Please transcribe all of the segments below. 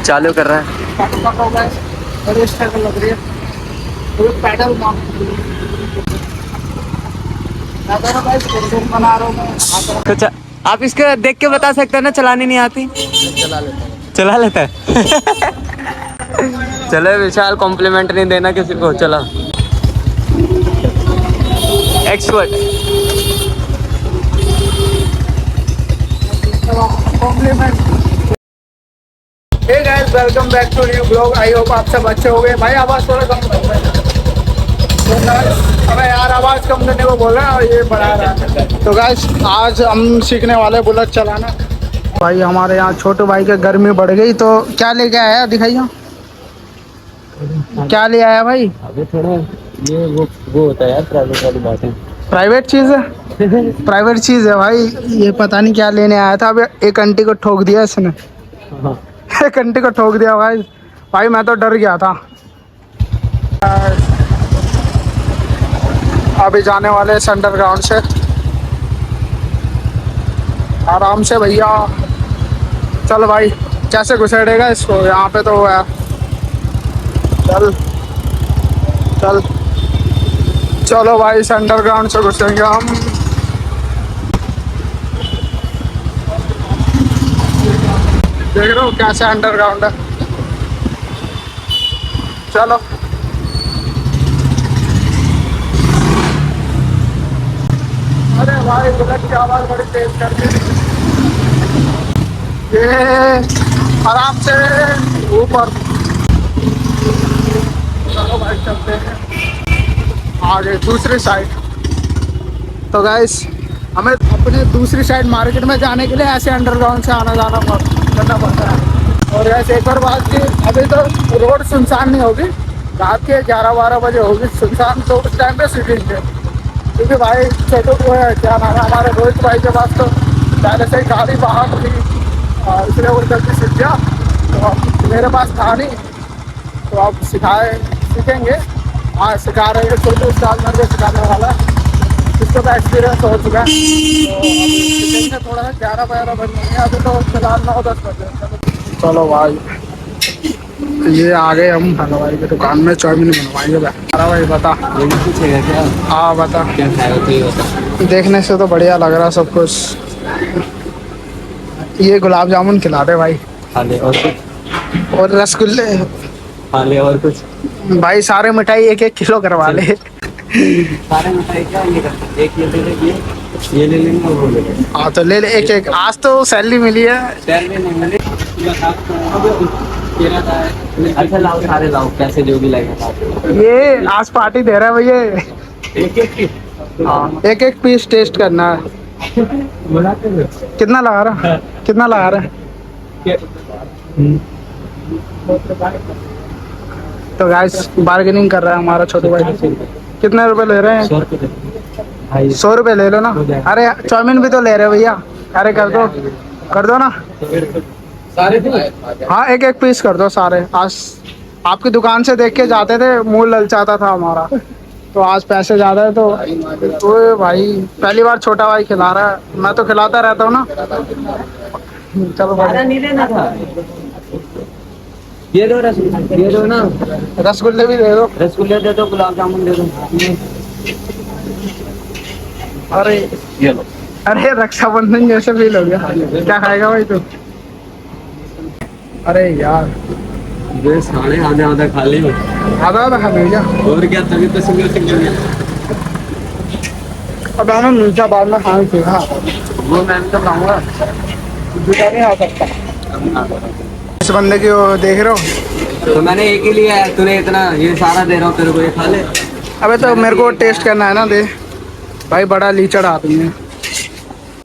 चालू कर रहा है। कुछ आप इसको देख के बता सकते हैं ना, चलानी नहीं आती? चला लेता है। चलो विशाल, कॉम्प्लीमेंट नहीं देना किसी को। चला expert. Compliment. Hey guys, welcome back to new blog. I hope आप सब अच्छे हो गए। भाई आवाज थोड़ा कम कर। अबे यार आवाज कम करने को बोल रहा है और ये बढ़ा रहा है। तो गाइस आज हम सीखने वाले बुलेट चलाना। भाई हमारे यहाँ छोटे भाई के गर्मी बढ़ गई, तो क्या लेके आया दिखाइए। क्या ले आया भाई? अबे थोड़ा ये वो होता है यार, प्राइवेट वाली बातें। प्राइवेट चीज है। प्राइवेट चीज है भाई। ये पता नहीं क्या लेने आया था। अब एक आंटी को ठोक दिया इसने। हाँ। एक आंटी को ठोक दिया भाई। भाई मैं तो डर गया था। अभी जाने वाले सेंटर ग्राउंड से। आराम से भैया। चल भाई, कैसे घुसेड़ेगा इसको यहाँ पे तो है। चल चल चलो भाई, सेंटर ग्राउंड से घुसेंगे हम। देख रहे हो कैसे अंडरग्राउंड है। चलो अरे भाई बुलेट की आवाज बड़ी तेज कर दी। ये आराम से ऊपर। चलो भाई चलते हैं आगे दूसरी साइड। तो गाइस हमें अपने दूसरी साइड मार्केट में जाने के लिए ऐसे अंडरग्राउंड से आना जाना करना पड़ता है। और ऐसे एक और बात की, अभी तो रोड सुनसान नहीं होगी, रात के 11-12 बजे होगी सुनसान, तो उस टाइम पे सीखेंगे। क्योंकि भाई छोटो को है क्या नाम है, हमारे रोहित भाई के पास तो पहले से ही गाड़ी बाहर थी, इसलिए वो जल्दी सीख गया। तो मेरे पास था नहीं, तो अब सीखेंगे। हाँ सिखा रहे हैं, छोटे स्टार मेरे को सिखाने वाला है, इसको तो एक्सपीरियंस हो चुका है। तो सीखेंगे थोड़ा सा। 11-12 बज गए, अभी तो फिलहाल 9-10 बजे। चलो भाई ये आ गए हम हलवाई की दुकान में, चाउमीन बनवाएंगे। अरे भाई बता, ये भी पूछेगा क्या? हाँ बता। क्या खाएगा तो ये बता। देखने से तो बढ़िया लग रहा सब कुछ। ये गुलाब जामुन खिला दे भाई। खा ले और कुछ। और रसगुल्ले खा ले और कुछ। भाई सारे मिठाई 1-1 किलो करवा ले। सारे मिठाई क्या ये करते, एक ये ले लेंगे, ये ले लेंगे और वो ले लेंगे। हाँ तो ले ले 1-1। आज तो सैलरी मिली है। सैलरी नहीं मिली। अच्छा लाओ, सारे लाओ, पैसे जो भी लगेगा। ये आज पार्टी दे रहा है भैया। एक एक हाँ 1-1 पीस टेस्ट करना है। कितना लगा रहा है? कितना लगा रहा है? तो गाइस बार्गेनिंग कर रहा है हमारा छोटे भाई। कितने रुपए ले रहे हैं? 100 रुपए ले लो ना। अरे चाउमीन भी तो ले रहे हो भैया। अरे कर दो ना। सारे हाँ 1-1 पीस कर दो सारे। आज आपकी दुकान से देख के जाते थे, मुंह ललचाता था हमारा, तो आज पैसे ज्यादा है तो ओए भाई पहली बार छोटा भाई खिला रहा है। मैं तो खिलाता रहता हूँ ना। चलो भाई नहीं लेना था। ये दो रसगुल्ले, ये दो ना। रसगुल्ले भी दे दो। रसगुल्ले दे दो, गुलाब जामुन दे दो। अरे ये लो। अरे रक्षाबंधन जैसे फील हो गया। क्या खाएगा भाई तू? अरे यार ये साढ़े आधा खा ले। आधा खा ले क्या? और क्या, तभी तो सिंगल सिंगल। अब हमें मीठा बाद में खाना चाहिए। हाँ वो मैं तो खाऊंगा, मीठा नहीं आ सकता। इस बंदे की वो देख रहे हो? तो मैंने एक ही लिया है, तूने इतना ये सारा दे रहा हूँ तेरे को, ये खा ले। अबे तो मेरे को टेस्ट करना है ना। दे भाई, बड़ा लीचड़ आदमी है।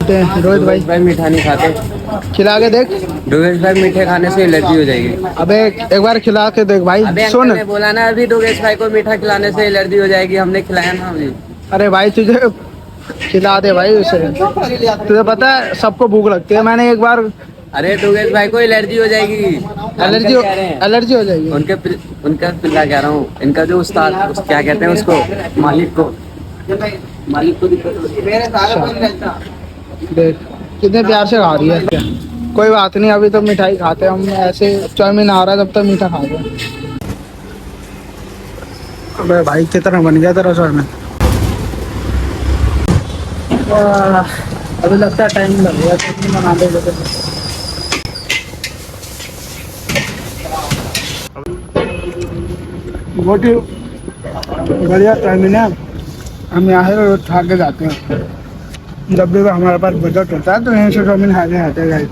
रोहित भाई मीठा नहीं खाते। खिला के देख। दोगेश भाई मीठे खाने से एलर्जी हो जाएगी। अबे एक बार खिला के देख भाई। अबे सुन, ने बोला ना अभी दोगेश भाई को मीठा खिलाने से एलर्जी हो जाएगी, हमने खिलाया ना अभी। अरे भाई तुझे खिला दे भाई उसे। तुझे पता है सबको भूख लगती है। मैंने एक बार, अरे दोगेश भाई को एलर्जी हो जाएगी। एलर्जी हो जाएगी। उनका पिल्ला कह रहा हूँ, इनका जो उस्ताद क्या कहते हैं उसको, मालिक को दिक्कत होती है। देख कितने प्यार से खा रही है। कोई बात नहीं, अभी तो मिठाई खाते हैं हम, ऐसे चाउमीन आ रहा है तब तक मीठा खाते हैं। अबे भाई कितना बन गया तेरा चाउमीन? अभी लगता है टाइम लगेगा, कितनी बना देगा तो। बहुत ही बढ़िया चाउमीन है। हम यहाँ से रोज खा के जाते हैं, जब भी हमारे पास बजट होता है तो यहीं से चाउमीन खाने आते हैं गाइस।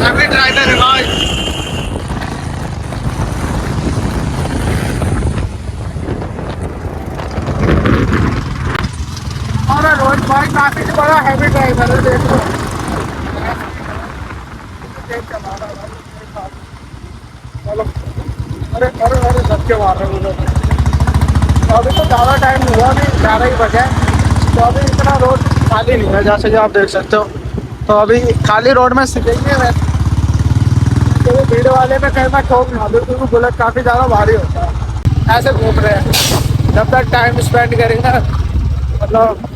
अभी ड्राइवर है भाई। हमारा रोज भाई काफी बड़ा हैवी ड्राइवर है, देख लो। चलो, अरे अरे अरे धक्के मार रहे हैं। तो अभी तो ज़्यादा टाइम हुआ नहीं, 11 ही बजे, तो अभी इतना रोड खाली नहीं है, जैसे कि आप देख सकते हो। तो अभी खाली रोड में सीखेंगे वैसे, तो वो भीड़ वाले में कहीं मैं ठोक ना दूँ, क्योंकि बुलेट काफ़ी ज़्यादा भारी होता है। ऐसे घूम रहे हैं, जब तक टाइम स्पेंड करेंगे, मतलब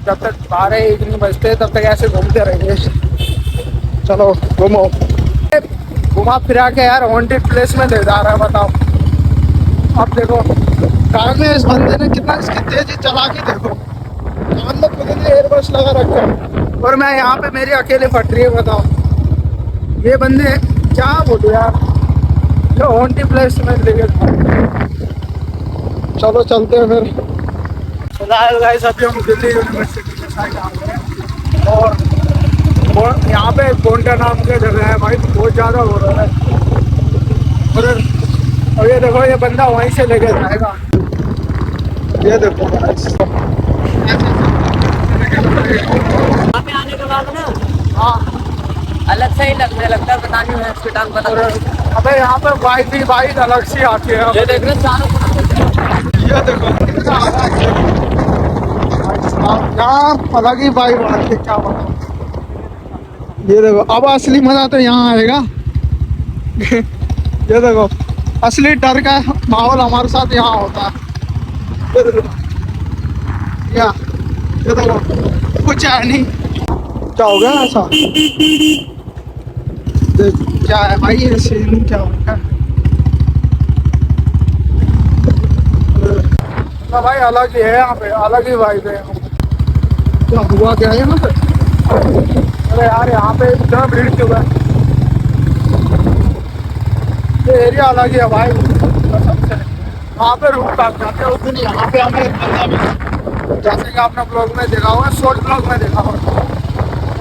जब तक 12-1 नहीं बजते तब तक ऐसे घूमते रहेंगे। चलो घूमो, घुमा फिरा के यार हॉन्टेड प्लेस में ले जा रहा है, बताओ। अब देखो कार में इस बंदे ने कितना इसकी तेजी चला के, देखो कान में खुद ने एयरबस लगा रखा है और मैं यहाँ पे मेरी अकेले फट रही है, बताओ। ये बंदे क्या बोलूं यार, जो हॉन्टेड प्लेस में लेके चलो चलते हैं फिर। फिलहाल गाइस अभी हम दिल्ली यूनिवर्सिटी के साइड आ गए हैं और यहाँ पे गोंडा नाम की जगह है भाई, बहुत ज़्यादा हो रहा है। और ये देखो, ये बंदा वहीं से लेके जाएगा, ये देखो यहाँ पे आने के बाद ना, हाँ अलग से ही लगने लगता है, पता नहीं है इसके टाइम पता नहीं। अबे यहाँ पे बाइक भी बाइक अलग सी आती है। ये देख रहे हो चारों तरफ। ये देखो यहाँ अलग ही बाइक आती है, क्या बताऊँ। ये देखो, अब असली मजा तो यहाँ आएगा। ये देखो, असली डर का माहौल हमारे साथ यहाँ होता है। ये देखो, ये देखो कुछ है नहीं, क्या हो गया ऐसा? देख क्या है भाई, ये सीन क्या हो गया? तो भाई अलग ही है यहाँ पे, अलग ही वाइब है यहाँ पे। क्या हुआ क्या है यहाँ पे? अरे यार यहाँ पे इतना भीड़ क्यों है? ये एरिया अलग ही है भाई, वहाँ पे रूट काट जाते हैं उस दिन। यहाँ पे हमें एक बंदा भी, जैसे कि आपने ब्लॉग में देखा होगा, शॉर्ट ब्लॉग में देखा होगा,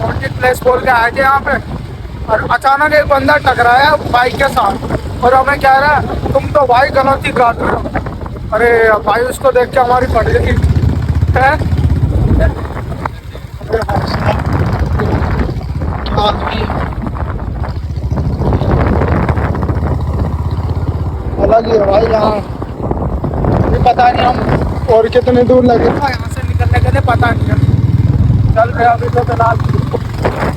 हॉन्टेड प्लेस बोल के आए थे यहाँ पे, और अचानक एक बंदा टकराया बाइक के साथ और हमें कह रहा है तुम तो भाई गलत ही काट रहे हो। अरे भाई उसको देख के हमारी फट गई है। अलग ही है भाई यहाँ, ये पता नहीं हम और कितने दूर लगे ना यहाँ से निकलने के लिए, पता नहीं है। चल रहे अभी तो फिलहाल,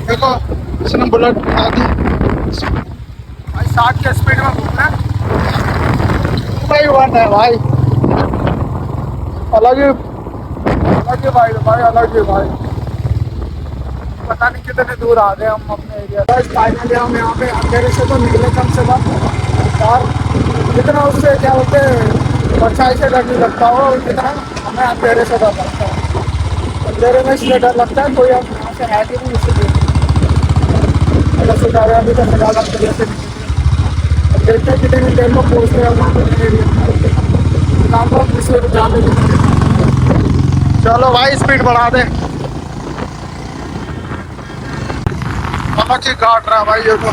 देखो इसने बुलेट उठा दी भाई, 60 के स्पीड में घूमना भाई, वन है भाई, अलग ही भाई, अलग ही भाई। पता नहीं कितने दूर आ गए हम अपने एरिया। बस फाइनली हम यहाँ पे अंधेरे से तो निकले कम से कम, और जितना उससे क्या बोलते हैं परछाई से डर नहीं लगता हो, जितना हमें अंधेरे से डर लगता है। अंधेरे में इसलिए डर लगता है, कोई हम यहाँ से है कि नहीं, इसलिए सुधा रहे अभी तो फिलहाल हम जैसे देखते हैं कितनी देर में पहुँच रहे हम अपने एरिया। चलो भाई स्पीड बढ़ा दे, की काट रहा है भाई ये तो।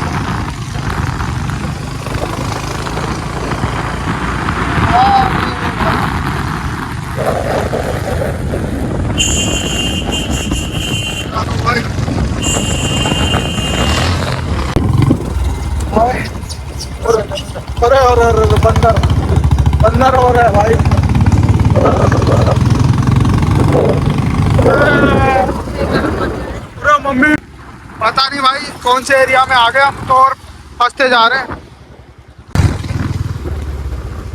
अरे अरे अरे बंदर बंदर हो रहा है भाई। अरे मम्मी, पता नहीं भाई कौन से एरिया में आ गए हम तो, और फंसते जा रहे हैं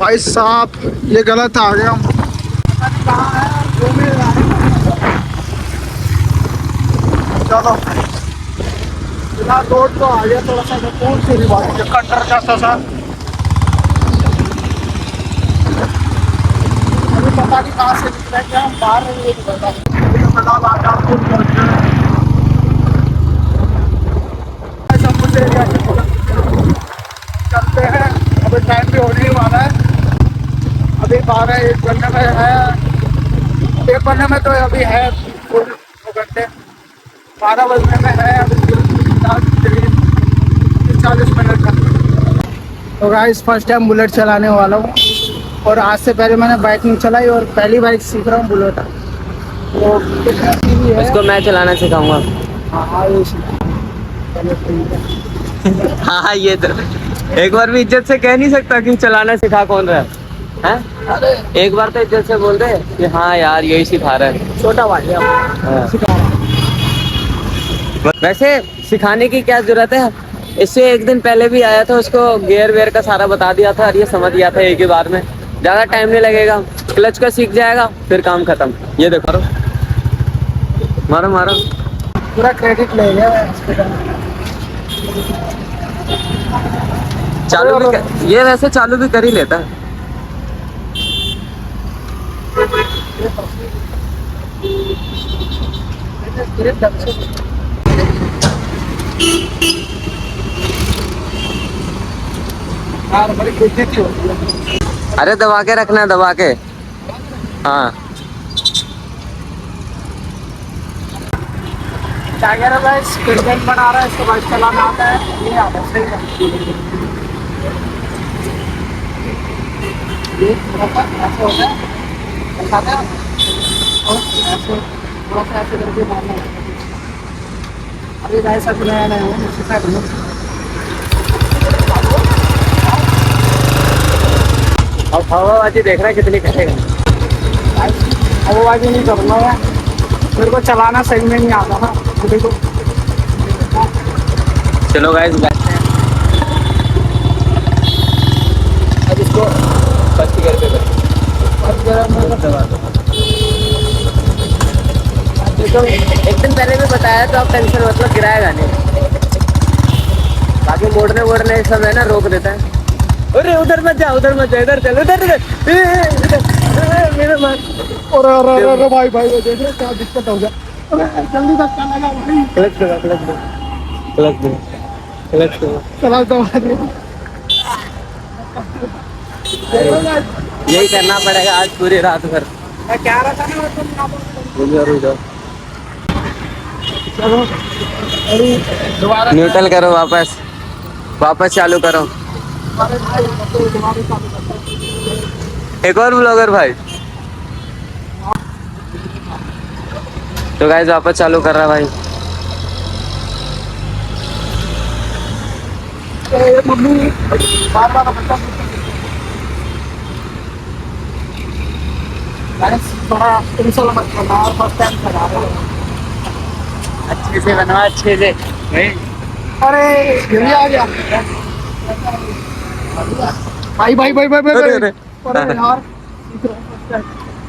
भाई साहब ये गलत आ गया हम। पता नहीं कहाँ है, घूमे जा रहे हैं। चलो फिलहाल रोड तो आ गया, थोड़ा सा कौन सी रिवाज कंटर जैसा सा। अभी पता नहीं कहाँ से निकलेंगे हम, बाहर नहीं ये नहीं पता। अभी तो फिलहाल आजादपुर पहुंच गए। जम्मू से एरिया चलते हैं, अभी टाइम भी होने ही वाला है। अभी 12-1 बनने में है, 1 बनने में तो अभी है 2 घंटे, 12 बजने में है अभी 40 मिनट का। तो गाइस फर्स्ट टाइम बुलेट चलाने वाला हूँ, और आज से पहले मैंने बाइक नहीं चलाई और पहली बाइक सीख रहा हूँ बुलेट। तो इसको मैं चलाना सिखाऊंगा। हाँ ये चलो ठीक है। हाँ ये तो एक बार भी इज्जत से कह नहीं सकता कि चलाना सिखा कौन रहा है? अरे एक बार तो इज्जत से बोल दे कि हाँ यार यही सिखा रहा है। छोटा भाई है, हाँ। सिखा रहा हूँ। वैसे सिखाने की क्या जरूरत है, इससे एक दिन पहले भी आया था, उसको गियर वेयर का सारा बता दिया था और ये समझ गया था एक ही बार में। ज्यादा टाइम नहीं लगेगा, क्लच का सीख जाएगा फिर काम खत्म। ये देखो मारो मारो। पूरा क्रेडिट ले गया मैं इसके लिए। चालू भी ये वैसे चालू भी कर ही लेता है। यार बड़ी बेइज्जती होती है। अरे दबा के रखना, दबा के। हाँ क्या कह रहा है, कंटेंट बना रहा है, इसको बाइक चलाना आता है, ये आता है सही है। ये थोड़ा सा ऐसे होता है, ऐसा आता है, और ऐसे थोड़ा सा ऐसे करके मारना है। अभी गाइस ऐसा नया नया है, मुझसे क्या करूँ। अब हवाबाजी देख रहा है कितनी करेगा। हवाबाजी नहीं करना है, मेरे को चलाना सही में नहीं आता ना। देखो चलो गाइस बैठते हैं। अब इसको फर्स्ट गियर पे करें। एक दिन पहले भी बताया तो आप टेंशन मतलब गिराएगा नहीं। बाकी मोड़ने सब है ना रोक देता है। अरे उधर मत जा, उधर मत जा, इधर चल, उधर मेरे मार। और भाई देख रहे क्या दिक्कत हो गया। जल्दी धक्का लगा भाई। क्लच दबा, क्लच दबा, क्लच दबा, क्लच दबा। चला तो यही करना पड़ेगा आज पूरी रात भर। मैं क्या रहा था ना तुम यहाँ पर। रुको चलो अरे दोबारा न्यूट्रल करो, वापस चालू करो। एक और ब्लॉगर भाई। तो गाइस वापस चालू कर रहा भाई। मम्मी बार बता थोड़ा टेंशन मत करना, फर्स्ट टाइम चला रहे हो। अच्छे से बनवा, अच्छे से भाई। अरे ये भी आ गया भाई अरे यार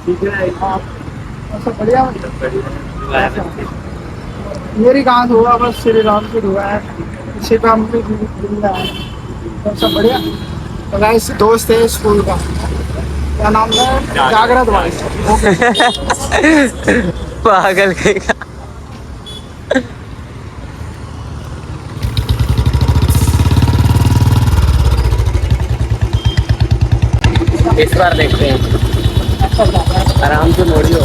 ठीक है। हाँ, ऐसा बढ़िया मेरी कहाँ से हुआ, बस श्री राम की हुआ है, इसी पे हम भी है। सब बढ़िया। तो गाइस दोस्त है स्कूल का, क्या नाम है, जागृत भाई। पागल कहेगा। इस बार देखते हैं, आराम से मोड़ियो।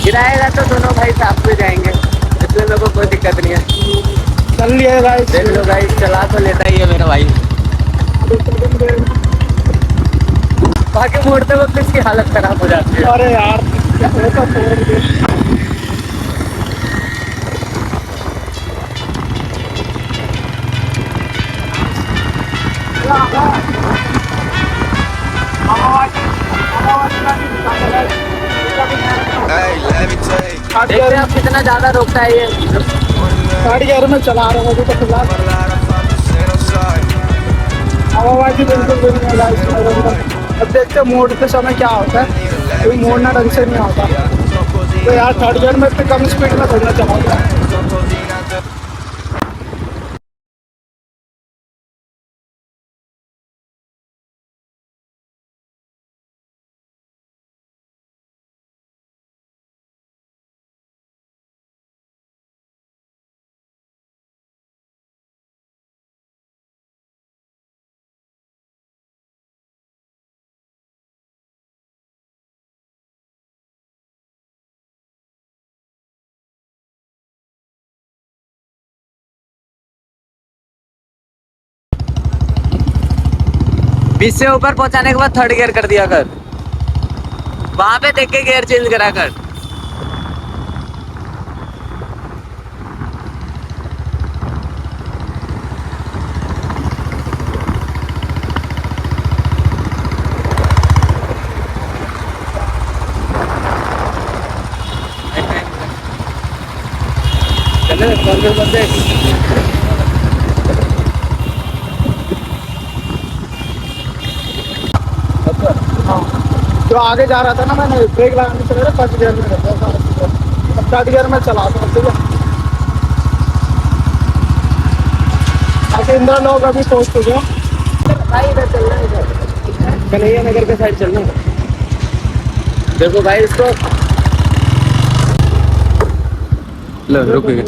गिराएगा तो दोनों भाई साथ में जाएंगे, इसमें मेरे को कोई दिक्कत नहीं है। चल लिया गाइस, देख लो गाइस, चला तो लेता ही है मेरा भाई। बाकी मोड़ते वक्त इसकी हालत खराब हो जाती है। अरे यार देखते हैं अब कितना ज्यादा रोकता है ये। 8 गियर में चला रहा हूँ अभी तो फिलहाल। आवाज़ ही बिल्कुल भी नहीं आ रहा है। अब देखते हैं मोड़ते समय क्या होता है, कोई मोड़ना ढंग से नहीं आता। तो यार थर्ड गियर में इतनी कम स्पीड में थोड़ा चलाता है। बीस से ऊपर पहुंचाने के बाद थर्ड गियर कर दिया कर, वहां पे देख के गियर चेंज करा कर। चले कॉर्नर पर देख। हाँ, जो आगे जा रहा था ना, मैंने ब्रेक लगाने से पहले फर्स्ट गियर में रहता था, अब थर्ड गियर में चलाता हूँ। ठीक है, आगे इंदिरा लोग अभी पहुँच चुके हैं। कन्हैया नगर के साइड चलना। देखो भाई इसको लो, रुक गए।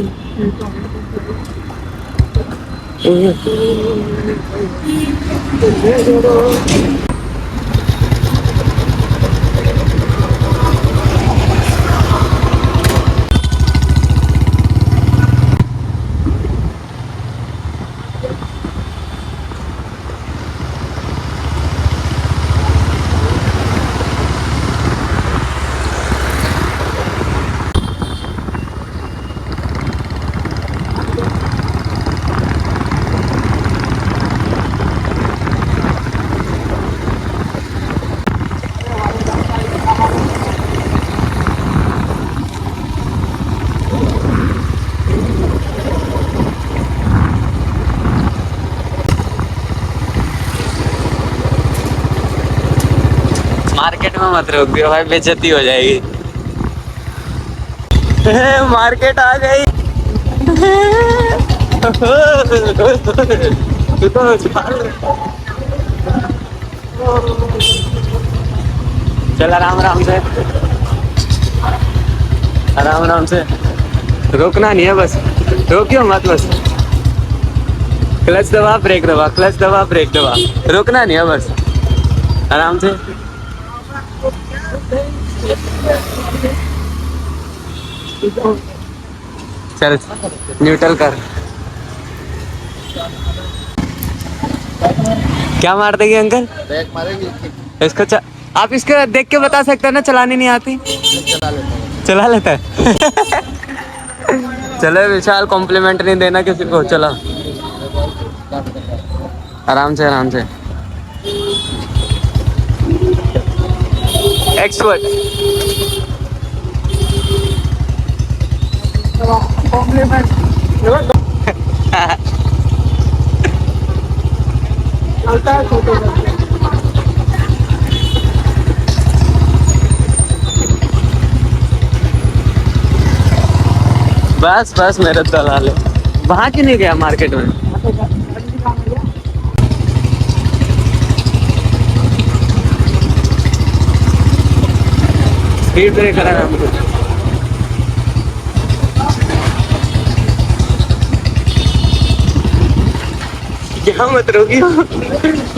मार्केट में मत रोक दियो भाई, बेइज्जती हो जाएगी। मार्केट आ गई। तू तो चल आराम आराम से, आराम आराम से, रोकना नहीं है बस, रोकियो मत बस। क्लच दबा, ब्रेक दबा, क्लच दबा, ब्रेक दबा, रोकना नहीं है बस, आराम से। चल न्यूट्रल कर। क्या मार देगी अंकल? ब्रेक मारेगी इसको आप इसको देख के बता सकते हैं ना, चलानी नहीं आती? चला लेता है। चलो विशाल, कॉम्प्लीमेंट नहीं देना किसी को। चला आराम से, आराम से। एक्सपर्ट। कॉम्प्लीमेंट चलता है छोटे बच्चे। बस बस मेरे दलाल है। वहाँ क्यों नहीं गया मार्केट में? स्पीड ब्रेकर है हमको। यहाँ मत रोकियो,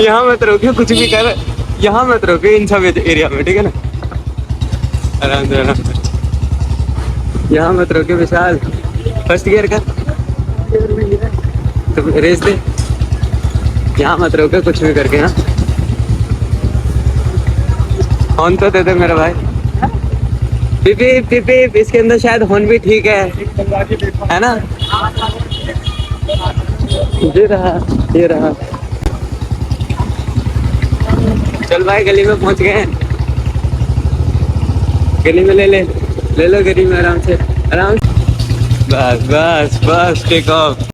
यहाँ मत रोकियो, कुछ भी कर, यहाँ मत रोकियो इन सब एरिया में, ठीक है ना? आराम से, आराम से। यहाँ मत रोकियो विशाल। फर्स्ट गियर का तो रेस दे, यहाँ मत रोकियो कुछ भी करके। हाँ, हॉर्न तो दे दे मेरा भाई। पिप पिप पिप, इसके अंदर शायद हॉर्न भी ठीक है ना? ये रहा, ये रहा। चल भाई, गली में पहुंच गए हैं। गली में ले लो गली में, आराम से, आराम से। बस बस बस, टेक ऑफ।